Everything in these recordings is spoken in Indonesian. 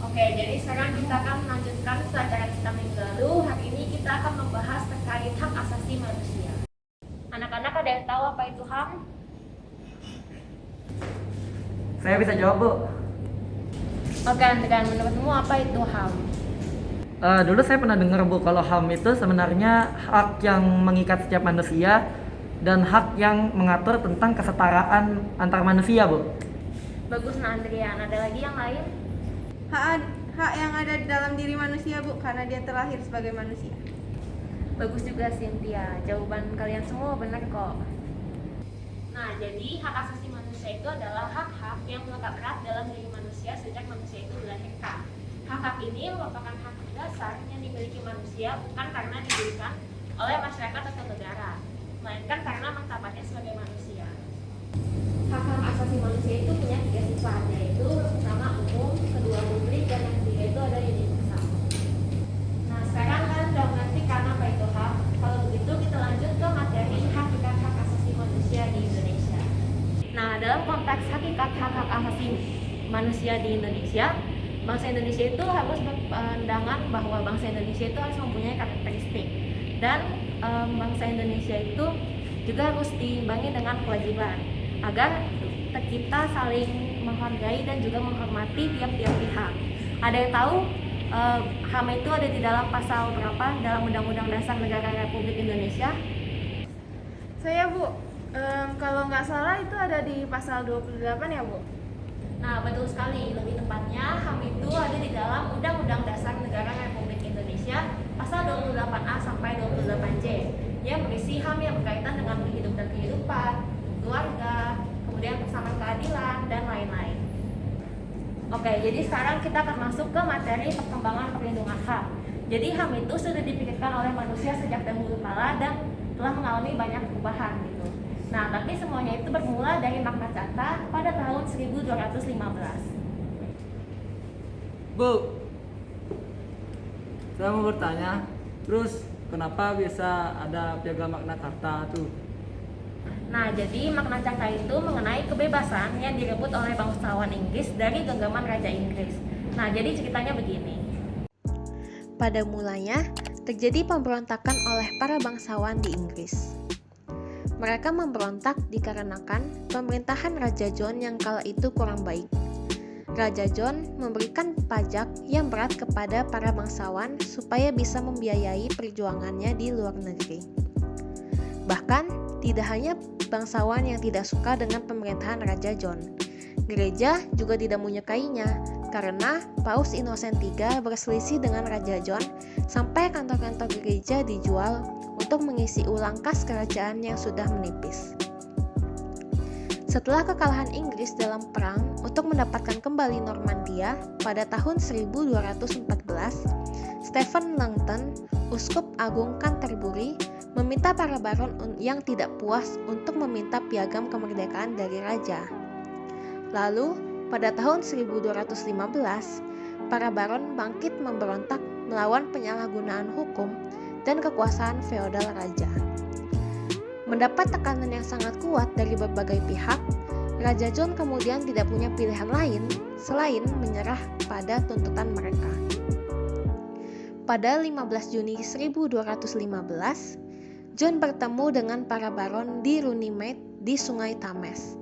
Oke, jadi sekarang kita akan melanjutkan pelajaran kita minggu lalu. Hari ini kita akan membahas terkait hak asasi manusia. Anak-anak ada yang tahu apa itu HAM? Saya bisa jawab, Bu. Oke, dengan menurutmu apa itu HAM? Dulu saya pernah dengar, Bu, kalau HAM itu sebenarnya hak yang mengikat setiap manusia dan hak yang mengatur tentang kesetaraan antar manusia, Bu. Bagus, nah Andrian. Ada lagi yang lain? Hak yang ada di dalam diri manusia, Bu, karena dia terlahir sebagai manusia. Bagus juga, Cynthia. Jawaban kalian semua benar kok. Nah, jadi hak asasi manusia itu adalah hak-hak yang melekat erat dalam diri manusia sejak manusia itu dilahirkan. Hak-hak ini merupakan hak dasar yang dimiliki manusia bukan karena diberikan oleh masyarakat atau negara, melainkan karena martabatnya sebagai manusia. Hak-hak asasi manusia itu punya tiga sifat, yaitu pertama umum, kedua publik, dan yang ketiga itu ada universal. Nah, sekarang kan udah mengerti kan apa itu hak. Kalau begitu kita lanjut ke materi hakikat hak asasi manusia di Indonesia. Nah, dalam konteks hakikat hak asasi manusia di Indonesia, bangsa Indonesia itu harus berpandangan bahwa bangsa Indonesia itu harus mempunyai karakteristik, dan bangsa Indonesia itu juga harus diimbangi dengan kewajiban agar kita saling menghargai dan juga menghormati tiap-tiap pihak. Ada yang tahu HAM itu ada di dalam pasal berapa dalam Undang-Undang Dasar Negara Republik Indonesia? Saya, Bu, kalau nggak salah itu ada di pasal 28 ya, Bu? Nah, betul sekali. Lebih tepatnya, HAM itu ada di dalam Undang-Undang Dasar Negara Republik Indonesia pasal 28A sampai 28J yang berisi HAM yang berkaitan dengan hidup dan kehidupan, keluarga, kemudian persamaan keadilan, dan lain-lain. Oke, jadi sekarang kita akan masuk ke materi perkembangan perlindungan HAM. Jadi HAM itu sudah dipikirkan oleh manusia sejak dahulu kala dan telah mengalami banyak perubahan gitu. Nah, tapi semuanya itu bermula dari Magna Carta pada tahun 1215. Bu, saya mau bertanya, terus kenapa bisa ada piagam Magna Carta tuh? Nah, jadi Magna Carta itu mengenai kebebasan yang direbut oleh bangsawan Inggris dari genggaman Raja Inggris. Nah, jadi ceritanya begini. Pada mulanya, terjadi pemberontakan oleh para bangsawan di Inggris. Mereka memberontak dikarenakan pemerintahan Raja John yang kala itu kurang baik. Raja John memberikan pajak yang berat kepada para bangsawan supaya bisa membiayai perjuangannya di luar negeri. Bahkan, tidak hanya bangsawan yang tidak suka dengan pemerintahan Raja John. Gereja juga tidak menyukainya karena Paus Innocent III berselisih dengan Raja John sampai kantor-kantor gereja dijual untuk mengisi ulang kas kerajaan yang sudah menipis. Setelah kekalahan Inggris dalam perang untuk mendapatkan kembali Normandia pada tahun 1214, Stephen Langton, Uskup Agung Canterbury, meminta para baron yang tidak puas untuk meminta piagam kemerdekaan dari raja. Lalu, pada tahun 1215, para baron bangkit memberontak melawan penyalahgunaan hukum dan kekuasaan feodal raja. Mendapat tekanan yang sangat kuat dari berbagai pihak, Raja John kemudian tidak punya pilihan lain selain menyerah pada tuntutan mereka. Pada 15 Juni 1215, John bertemu dengan para baron di Runnymede di Sungai Thames.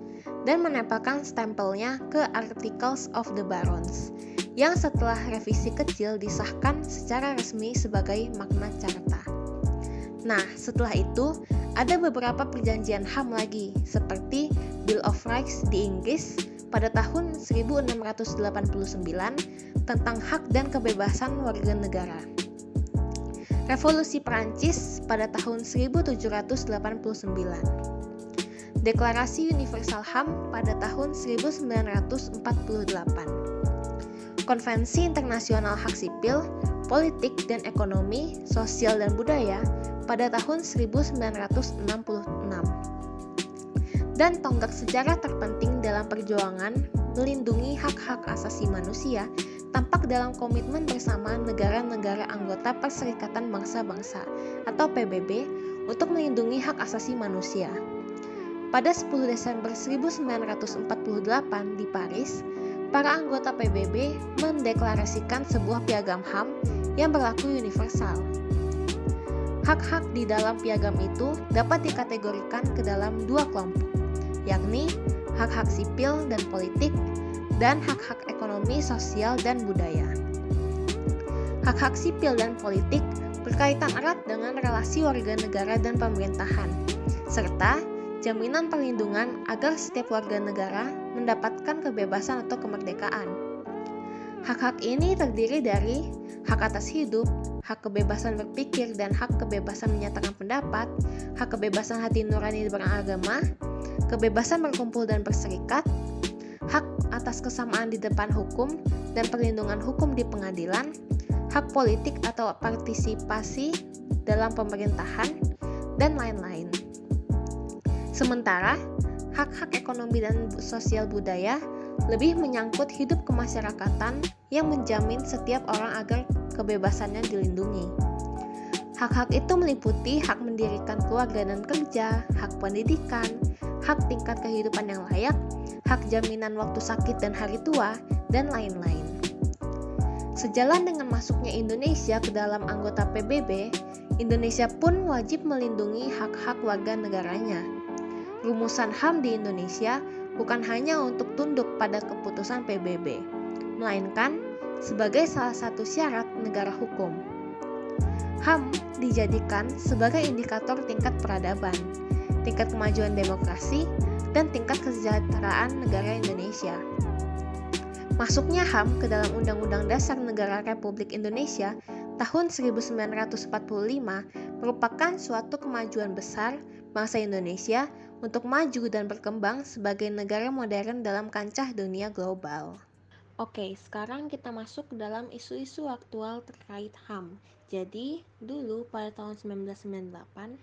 dan menempelkan stempelnya ke Articles of the Barons, yang setelah revisi kecil disahkan secara resmi sebagai Magna Carta. Nah, setelah itu ada beberapa perjanjian HAM lagi, seperti Bill of Rights di Inggris pada tahun 1689 tentang hak dan kebebasan warga negara. Revolusi Prancis pada tahun 1789. Deklarasi Universal HAM pada tahun 1948. Konvensi Internasional Hak Sipil, Politik dan Ekonomi, Sosial dan Budaya pada tahun 1966. Dan tonggak sejarah terpenting dalam perjuangan melindungi hak-hak asasi manusia tampak dalam komitmen bersama negara-negara anggota Perserikatan Bangsa-Bangsa atau PBB untuk melindungi hak asasi manusia. Pada 10 Desember 1948 di Paris, para anggota PBB mendeklarasikan sebuah piagam HAM yang berlaku universal. Hak-hak di dalam piagam itu dapat dikategorikan ke dalam dua kelompok, yakni hak-hak sipil dan politik, dan hak-hak ekonomi, sosial, dan budaya. Hak-hak sipil dan politik berkaitan erat dengan relasi warga negara dan pemerintahan, serta jaminan perlindungan agar setiap warga negara mendapatkan kebebasan atau kemerdekaan. Hak-hak ini terdiri dari hak atas hidup, hak kebebasan berpikir dan hak kebebasan menyatakan pendapat, hak kebebasan hati nurani beragama, kebebasan berkumpul dan berserikat, hak atas kesamaan di depan hukum dan perlindungan hukum di pengadilan, hak politik atau partisipasi dalam pemerintahan, dan lain-lain. Sementara, hak-hak ekonomi dan sosial budaya lebih menyangkut hidup kemasyarakatan yang menjamin setiap orang agar kebebasannya dilindungi. Hak-hak itu meliputi hak mendirikan keluarga dan kerja, hak pendidikan, hak tingkat kehidupan yang layak, hak jaminan waktu sakit dan hari tua, dan lain-lain. Sejalan dengan masuknya Indonesia ke dalam anggota PBB, Indonesia pun wajib melindungi hak-hak warga negaranya. Rumusan HAM di Indonesia bukan hanya untuk tunduk pada keputusan PBB, melainkan sebagai salah satu syarat negara hukum. HAM dijadikan sebagai indikator tingkat peradaban, tingkat kemajuan demokrasi, dan tingkat kesejahteraan negara Indonesia. Masuknya HAM ke dalam Undang-Undang Dasar Negara Republik Indonesia tahun 1945 merupakan suatu kemajuan besar bangsa Indonesia untuk maju dan berkembang sebagai negara modern dalam kancah dunia global. Oke, sekarang kita masuk ke dalam isu-isu aktual terkait HAM. Jadi, dulu pada tahun 1998,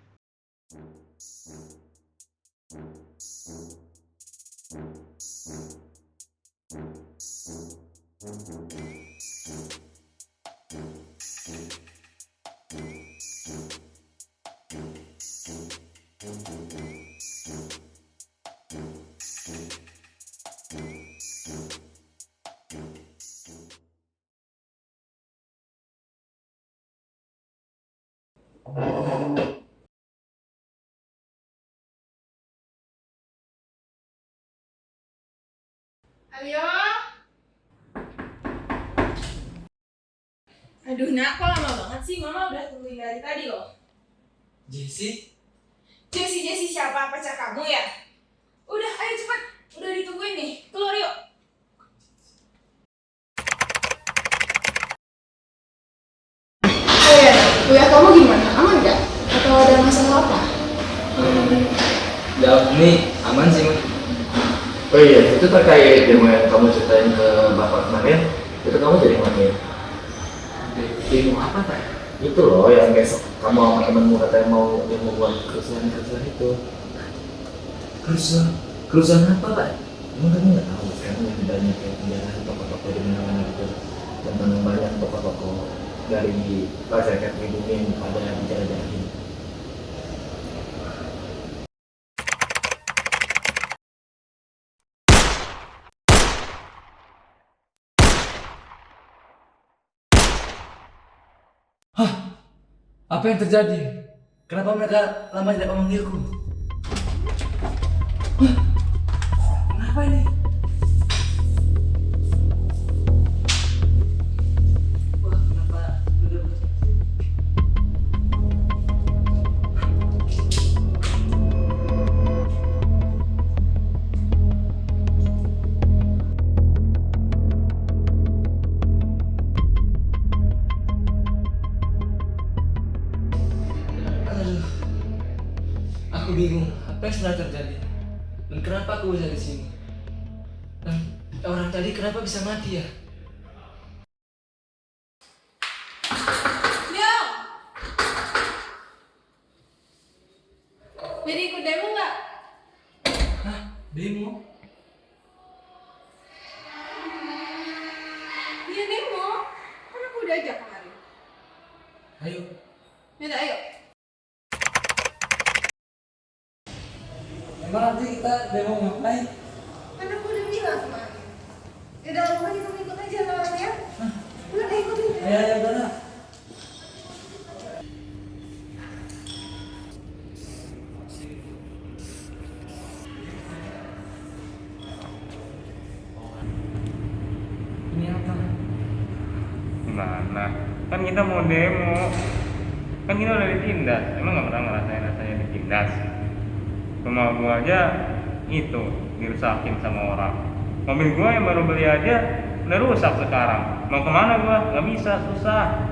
Ayo. Aduh, Nak, kok lama banget sih? Mama udah tungguin dari tadi loh. Jesse? Jesse siapa? Pacar kamu ya? Udah, ayo cepat. Udah ditungguin nih. Keluar yuk. Oh ya, kuliah kamu gimana? Aman gak? Atau ada masalah apa? Nih, aman sih, Man. Oh iya, itu terkait demo yang kamu ceritain ke bapak kemarin, itu kamu jadi ngelakuin? Demo apa, Pak? Itu loh yang besok kamu sama temenmu katanya mau buat kerusuhan itu. Kerusuhan apa, Pak? Emang kamu nggak tahu sekarang lebih banyak yang penjarahan toko-toko di mana-mana gitu, dan banyak toko-toko dari masyarakat pribumi yang pada dijarah-jarahin. Apa yang terjadi? Kenapa mereka lama tidak memanggilku? Apa ini? Wah, kenapa udah Aduh, aku bingung apa yang sedang terjadi dan kenapa aku bisa di sini. Dan orang tadi kenapa bisa mati ya? Yo! Jadi ikut demo nggak? Hah? Demo? Iya demo. Kan aku udah ajak kemarin. Ayo. Yaudah, ayo. Emang nanti kita demo ngapain? Kan aku udah bilang kemarin. Yaudah, pokoknya kamu ikut aja sama ya. Udah, ikutin. Ya udah lah. Ini apa? Gimana? Kan kita mau demo. Kan kita udah ditindas. Emang nggak pernah ngerasain rasanya ditindas. Rumah gua aja itu dirusakin sama orang. Mobil gua yang baru beli aja udah rusak sekarang. Mau kemana gua? Nggak bisa, susah.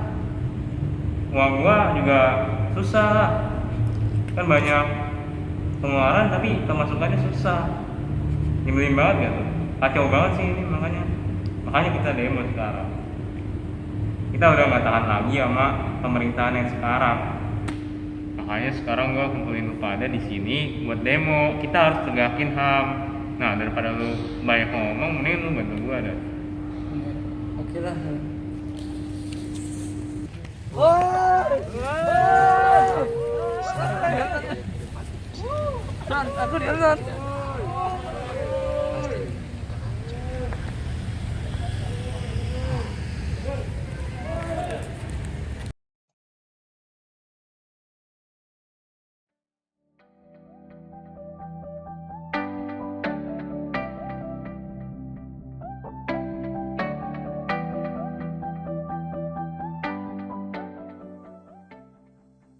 Uang gua juga susah. Kan banyak pengeluaran tapi pemasukannya susah. Nyebelin banget gak tuh? Kacau banget sih ini makanya kita demo sekarang. Kita udah nggak tahan lagi sama pemerintahan yang sekarang. Makanya sekarang gua kumpulin lu pada di sini buat demo. Kita harus tegakin HAM. Nah, daripada lu banyak ngomong, mending lu bantu gua dah. Oke lah. Aku di